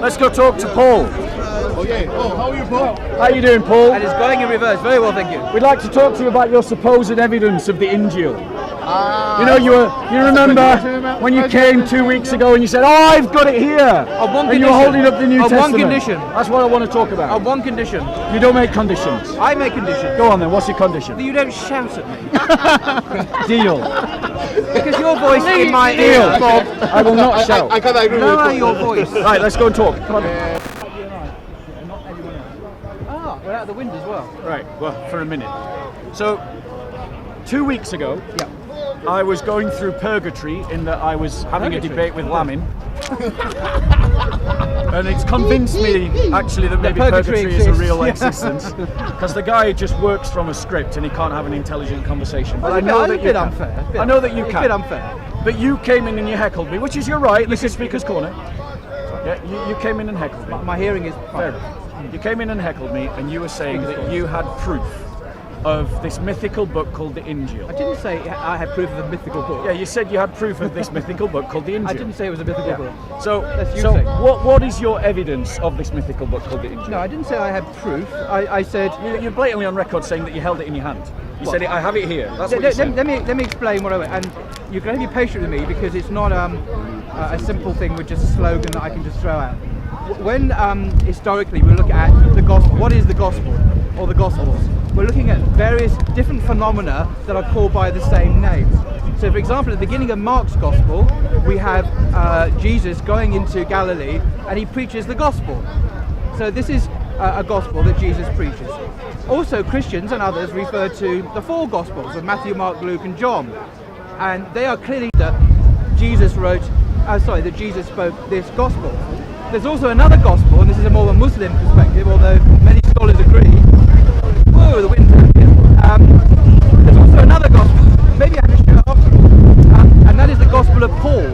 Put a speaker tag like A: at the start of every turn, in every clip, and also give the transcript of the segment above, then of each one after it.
A: Let's go talk to Paul.
B: Okay. Oh, how are you, Paul?
A: How you doing, Paul?
C: And it's going in reverse. Very well, thank you.
A: We'd like to talk to you about your supposed evidence of the Injil. You remember when you came 2 weeks ago and you said, "Oh, I've got it here," and you were holding up the New Testament.
C: On one condition.
A: That's what I want to talk about.
C: On one condition.
A: You don't make conditions.
C: I make conditions.
A: Go on then. What's your condition?
C: That you don't shout at me.
A: Deal.
C: Because your voice in my ear, Bob.
A: I will not shout.
B: I can't agree with
C: Lower
B: you.
C: your voice.
A: Right, let's go and talk. Come on.
C: Ah, we're out the wind as well.
A: Right, well, for a minute. So, 2 weeks ago,
C: Yeah.
A: I was going through purgatory in that I was having a debate with Lamin. And it's convinced me, actually, that maybe purgatory is a real existence. Because the guy just works from a script and he can't have an intelligent conversation. But I know that you can. I know that you can.
C: It's a bit unfair.
A: But you came in and you heckled me, which is your right. This is Speaker's Corner. Yeah, you came in and heckled me.
C: My hearing is
A: Fair enough. You came in and heckled me, and you were saying that you had proof of this mythical book called the Injil.
C: I didn't say I had proof of a mythical book.
A: Yeah, you said you had proof of this mythical book called the Injil.
C: I didn't say it was a mythical book.
A: So,
C: That's you saying.
A: what is your evidence of this mythical book called the Injil?
C: No, I didn't say I had proof. I said...
A: You're blatantly on record saying that you held it in your hand. You said, I have it here. That's what you
C: Let
A: said.
C: me explain what I went. And you're going to be patient with me because it's not a simple thing with just a slogan that I can just throw out. When historically we look at the gospel, what is the gospel or the gospels? We're looking at various different phenomena that are called by the same name. So, for example, at the beginning of Mark's gospel, we have Jesus going into Galilee and he preaches the gospel. So this is a gospel that Jesus preaches. Also, Christians and others refer to the four gospels of Matthew, Mark, Luke, and John, and they are clearly that Jesus spoke this gospel. There's also another gospel, and this is a more of a Muslim perspective, although many scholars agree. Whoa, the wind. There's also another gospel, maybe I can show it after, and that is the gospel of Paul,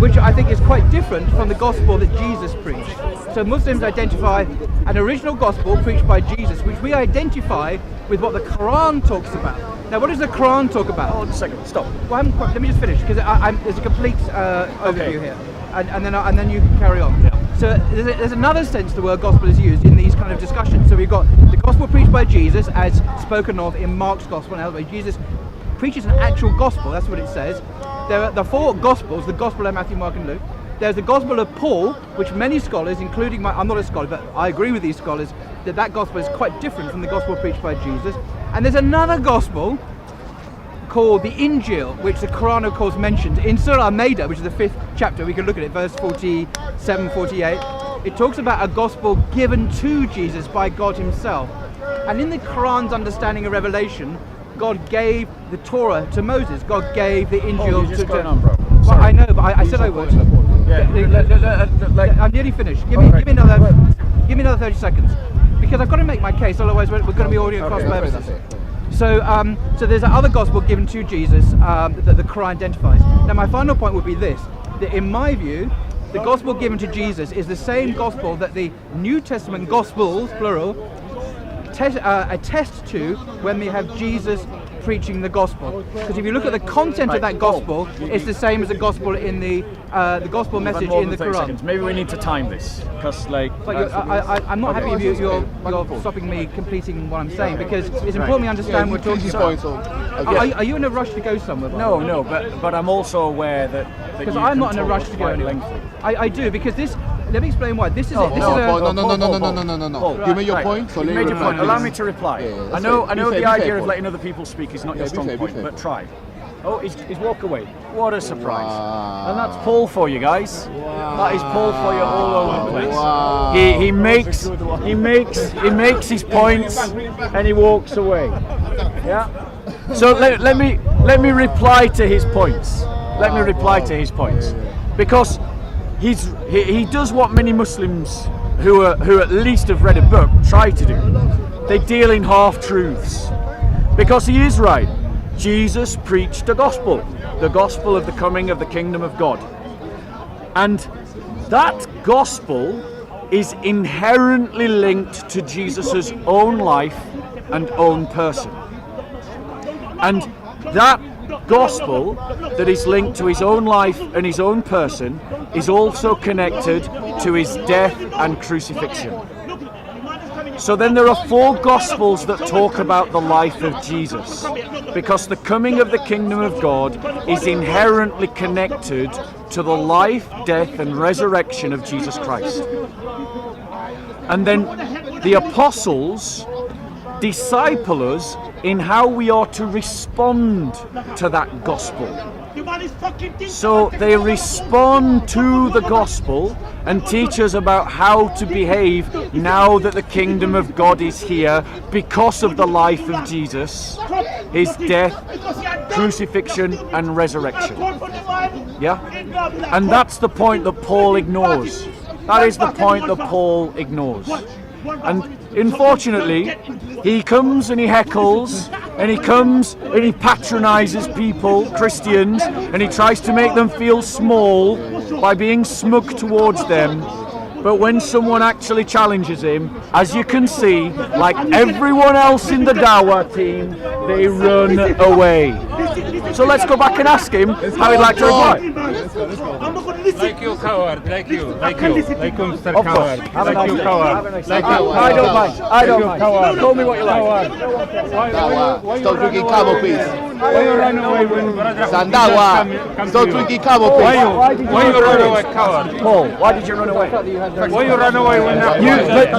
C: which I think is quite different from the gospel that Jesus preached. So Muslims identify an original gospel preached by Jesus, which we identify with what the Quran talks about. Now, what does the Quran talk about?
A: Hold on a second, stop.
C: Well, let me just finish, because there's a complete overview here, and then you can carry on.
A: Yeah.
C: So there's another sense the word gospel is used in these kind of discussions. So we've got the gospel preached by Jesus, as spoken of in Mark's gospel, and elsewhere. Jesus preaches an actual gospel. That's what it says. There are the four gospels: the gospel of Matthew, Mark, and Luke. There's the gospel of Paul, which many scholars, including I'm not a scholar, but I agree with these scholars that gospel is quite different from the gospel preached by Jesus. And there's another gospel called the Injil, which the Quran of course mentions in Surah Al-Maida, which is the 5th chapter. We can look at it, verse 47, 48. It talks about a gospel given to Jesus by God himself. And in the Quran's understanding of revelation, God gave the Torah to Moses. God gave the Injil
A: just
C: to...
A: going on, bro.
C: Well, I know, but I said I would.
A: Yeah.
C: I'm nearly finished. Give me another 30 seconds, because I've got to make my case. Otherwise, we're going to be audio cross purposes. So there's another gospel given to Jesus that the Quran identifies. Now, my final point would be this: that in my view, the gospel given to Jesus is the same gospel that the New Testament Gospels, plural, attest to when we have Jesus preaching the gospel. Because if you look at the content of that gospel, it's the same as the gospel in the gospel message in the Quran.
A: Seconds. Maybe we need to time this, because
C: I'm not happy if you're stopping me completing what I'm saying, because it's important we understand what we're talking about. Are you in a rush to go somewhere?
A: No, but I'm also aware that
C: because I'm not in a rush to go anywhere. I do, because this. Let me explain why. This is it.
B: No. You made your point. So
A: you made your point. Allow me to reply.
B: Yeah,
A: I know the idea of letting other people speak is not your strong point, but try. Oh, he's walked away. What a surprise!
B: Wow.
A: And that's Paul for you guys. Wow. That is Paul for you all over the place.
B: Wow.
A: He makes his points and he walks away. Yeah. So let me reply to his points. Because he does what many Muslims who at least have read a book try to do. They deal in half-truths. Because he is right. Jesus preached the gospel of the coming of the kingdom of God. And that gospel is inherently linked to Jesus' own life and own person. And that gospel that is linked to his own life and his own person is also connected to his death and crucifixion. So then there are 4 gospels that talk about the life of Jesus, because the coming of the kingdom of God is inherently connected to the life, death and resurrection of Jesus Christ. And then the apostles disciple us in how we are to respond to that gospel. So they respond to the gospel and teach us about how to behave now that the kingdom of God is here because of the life of Jesus, his death, crucifixion and resurrection. Yeah? And that's the point that Paul ignores. That is the point that Paul ignores. And unfortunately, he comes and he heckles, and he comes and he patronizes people, Christians, and he tries to make them feel small by being smug towards them. But when someone actually challenges him, as you can see, like everyone else in the Dawah team, they run away. So let's go back and ask him how he'd like to reply.
D: Like you, coward. Like you, Mr.
A: Of course.
D: Coward.
A: Have a
D: Like
A: nice
D: you,
A: day.
D: coward. Like you,
A: I don't mind. I don't mind.
D: Coward.
A: Call me what you like.
B: Sandawa, stop drinking camel piss.
D: Why you run away when brother
B: Sandawa,
D: come
B: stop
D: to you?
B: drinking camel
D: Why
B: piss.
D: you run away, coward?
A: Paul, why did you run away?
D: Why you run away when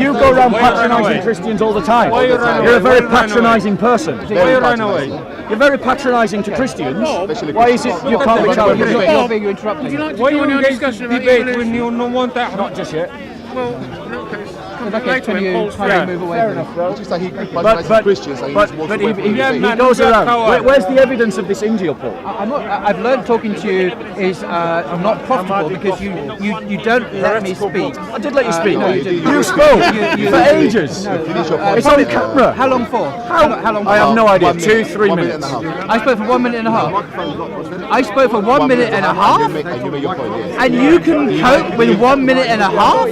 A: You go around
D: Why you run
A: patronising
D: away?
A: Christians all the time.
D: Why you run away?
A: You're a very
D: Why you run
A: patronising person.
D: Why you run away?
A: You're very patronising to Christians.
B: Especially
A: Why is it you can't be challenged?
C: You're being interrupted.
D: Why you engage in debate when you don't want that?
A: Not just yet.
C: Okay, can you move away?
A: Fair enough, bro.
B: It's just that he
A: But
B: patronizes Christians and he just walks
A: but
B: away
A: he,
B: from
A: he,
B: the debate.
A: he goes around. Where's the evidence of this in your Paul?
C: I've learned talking to you is I'm not profitable because you don't let me speak.
A: I did let you speak.
C: No, you didn't.
A: You spoke for ages.
B: Finish your
A: It's
B: point.
A: on camera.
C: How long for? How long for?
A: I have no idea.
B: 1 minute,
A: 2-3
B: 1
A: minutes.
B: minute and a half.
C: I spoke for 1 minute and a half. I spoke for 1 minute and a half?
B: And you made your point, yes.
C: And you can cope with 1 minute and a half?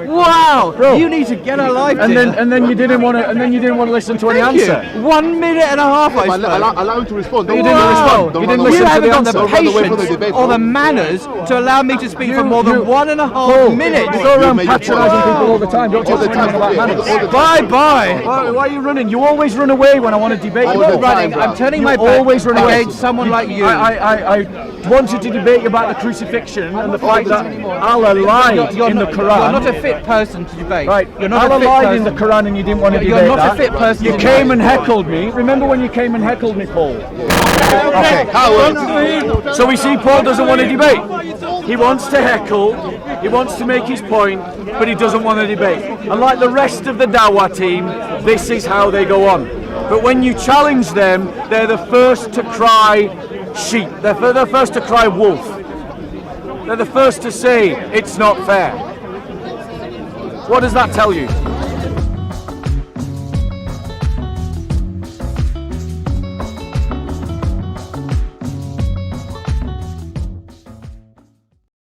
C: Wow!
A: Bro.
C: You need to get a life.
A: And then you didn't want to listen to any answer.
C: 1 minute and a half I
B: But
C: spoke.
B: allow him to respond.
A: You didn't respond.
B: Don't
A: You
B: run
A: didn't
B: away.
A: listen
C: You
A: to
C: haven't
A: the
C: got the
A: answer.
B: Don't run away from the
C: patience
B: debate,
C: or
B: bro.
C: the manners to allow me to speak for more
A: you-
C: than 1.5
A: Paul,
C: minutes.
A: You go around
B: made your
A: patronising
B: point.
A: people all the time. Don't
B: All
A: talk
B: the
A: to
B: time,
A: anyone about
B: yeah,
A: manners.
B: all the
C: Bye
B: time.
C: bye.
A: Why are you running? You always run away when I want to debate.
B: All
A: you.
B: the
C: I'm running.
B: time,
C: I'm
B: bro.
C: turning
A: You
C: my back
A: always run away.
C: against someone like you.
A: I wanted to debate about the crucifixion and the fact that Allah lied in the
C: You're
A: Quran.
C: not a fit person to debate.
A: Right,
C: You're not
A: Allah
C: a fit
A: lied
C: person.
A: in the Quran and you didn't want to
C: You're
A: debate
C: not a
A: that.
C: fit person
A: You
C: to
A: came
C: debate.
A: and heckled me. Remember when you came and heckled me, Paul?
B: Okay, coward.
A: So we see Paul doesn't want to debate. He wants to heckle, he wants to make his point, but he doesn't want to debate. And like the rest of the Dawah team, this is how they go on. But when you challenge them, they're the first to cry sheep. They're the first to cry wolf. They're the first to say it's not fair. What does that tell you?